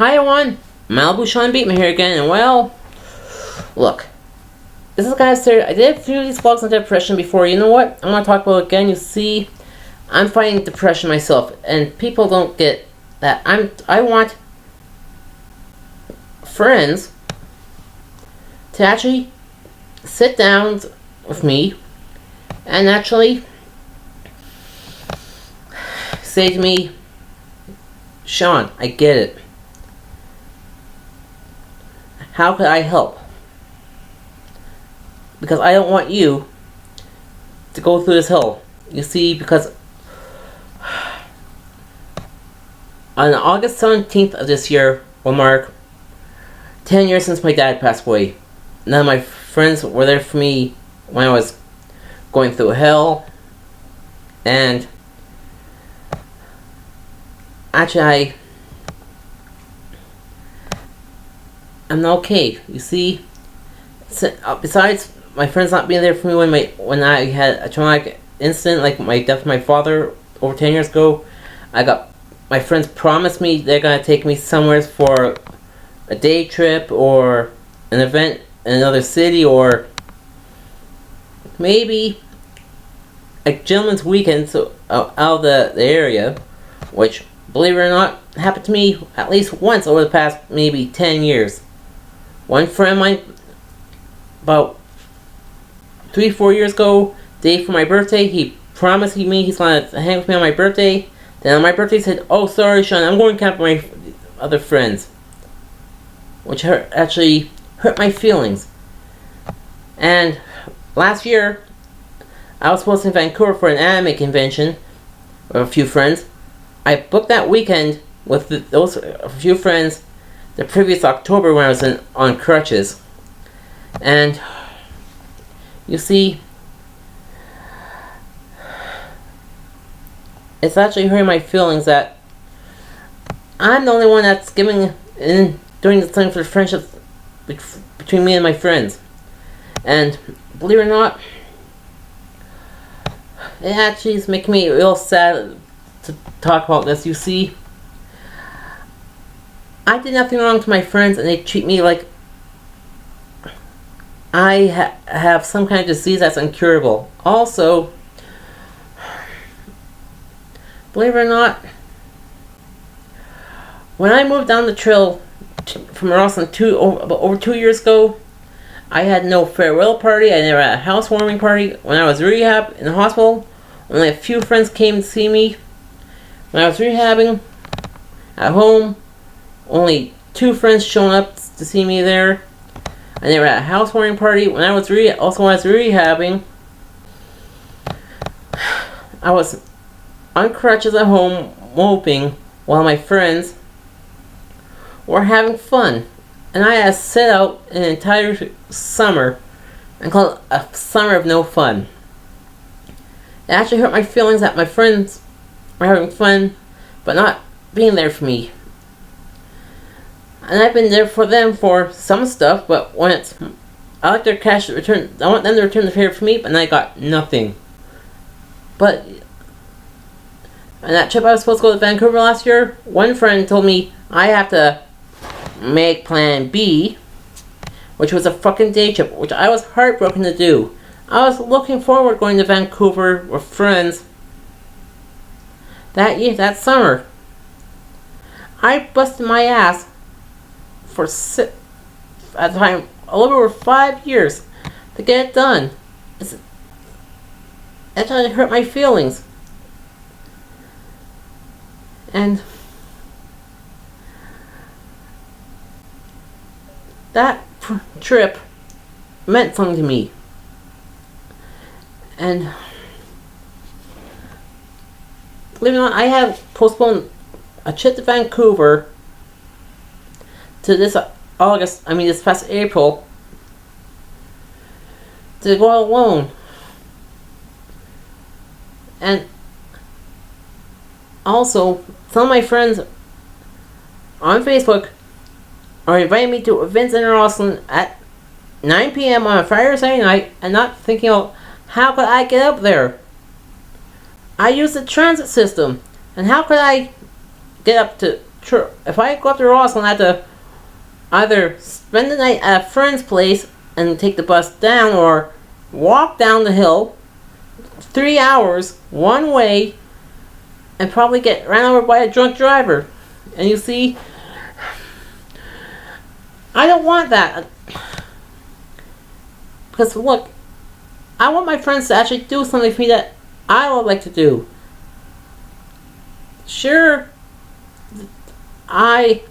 Hi everyone, Malibu Sean Beatman here again, and well, look, this is kind of serious. I did a few of these vlogs on depression before. You know what? I'm going to talk about it again. You see, I'm fighting depression myself, and people don't get that. I want friends to actually sit down with me and actually say to me, Sean, I get it. How could I help? Because I don't want you to go through this hell. You see, because on August 17th of this year will mark 10 years since my dad passed away. None of my friends were there for me when I was going through hell. And actually, I'm not okay. You see, besides my friends not being there for me when I had a traumatic incident like my death of my father over 10 years ago, my friends promised me they're gonna take me somewhere for a day trip or an event in another city, or maybe a gentleman's weekend out of the area, which, believe it or not, happened to me at least once over the past maybe 10 years. One friend of mine, about 3-4 years ago, day for my birthday, he promised me he's going to hang with me on my birthday. Then on my birthday he said, "Oh, sorry Sean, I'm going to camp with my other friends." Which actually hurt my feelings. And last year, I was supposed to be in Vancouver for an anime convention with a few friends. I booked that weekend with those few friends the previous October when I was on crutches. And you see, it's actually hurting my feelings that I'm the only one that's giving in doing the thing for the friendship between me and my friends. And believe it or not, it actually is making me real sad to talk about this. You see, I did nothing wrong to my friends, and they treat me like I have some kind of disease that's incurable. Also, believe it or not, when I moved down the trail from Rosslyn over 2 years ago, I had no farewell party. I never had a housewarming party. When I was rehab in the hospital, only a few friends came to see me. When I was rehabbing at home, only 2 friends showed up to see me there. I never had a housewarming party. When I was rehabbing, I was on crutches at home moping while my friends were having fun. And I had set out an entire summer and called it a summer of no fun. It actually hurt my feelings that my friends were having fun but not being there for me. And I've been there for them for some stuff, but when it's, I like their cash return. I want them to return the favor for me, but I got nothing. But on that trip I was supposed to go to Vancouver last year, one friend told me I have to make plan B, which was a fucking day trip, which I was heartbroken to do. I was looking forward to going to Vancouver with friends that summer. I busted my ass for at the time a little over 5 years to get it done. That hurt my feelings. And that trip meant something to me. And believe it or not, I have postponed a trip to Vancouver to this this past April, to go alone. And also, some of my friends on Facebook are inviting me to events in Rosslyn at 9 p.m. on a Friday or Saturday night, and not thinking of how could I get up there. I use the transit system, and how could I get up to if I go up to Roslyn, I have to either spend the night at a friend's place and take the bus down, or walk down the hill 3 hours one way and probably get ran over by a drunk driver. And you see, I don't want that. Because look, I want my friends to actually do something for me that I would like to do. Sure, I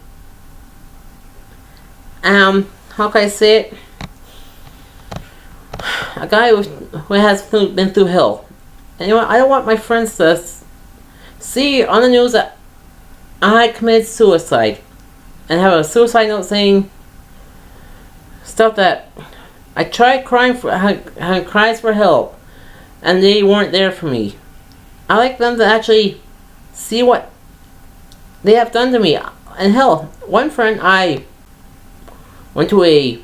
am, how can I say it, a guy who has been through hell. And you know what? I don't want my friends to see on the news that I committed suicide and have a suicide note saying stuff that I tried crying for, had cries for help, and they weren't there for me. I like them to actually see what they have done to me. And hell, one friend, I went to a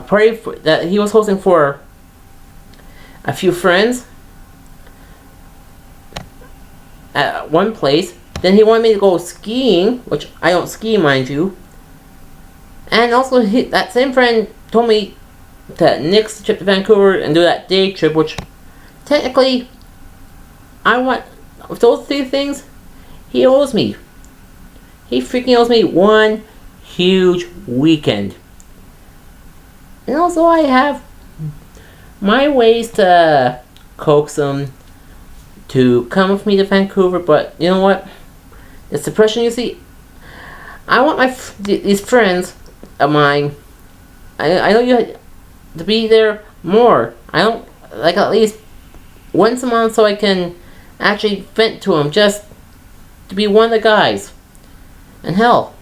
party that he was hosting for a few friends at one place. Then he wanted me to go skiing, which I don't ski, mind you. And also, that same friend told me to nix the trip to Vancouver and do that day trip, which technically, I want, with those three things, he owes me. He freaking owes me one huge weekend. And also, I have my ways to coax him to come with me to Vancouver, but you know what? It's depression, you see. I want these friends of mine, I know you to be there more. I don't, like, at least once a month, so I can actually vent to them, just to be one of the guys. And hell,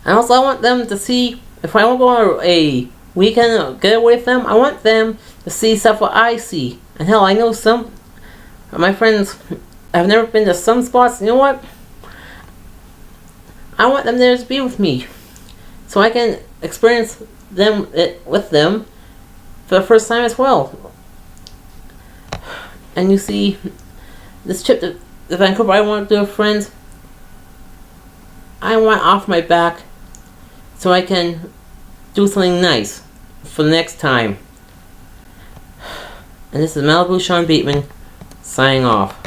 and also I want them to see, if I want to go on a weekend getaway with them, I want them to see stuff what I see. And hell, I know some of my friends have never been to some spots. You know what? I want them there to be with me, so I can experience it with them for the first time as well. And you see, this trip to Vancouver, I want to do with friends. I want off my back so I can do something nice for the next time. And this is Malibu Sean Beatman signing off.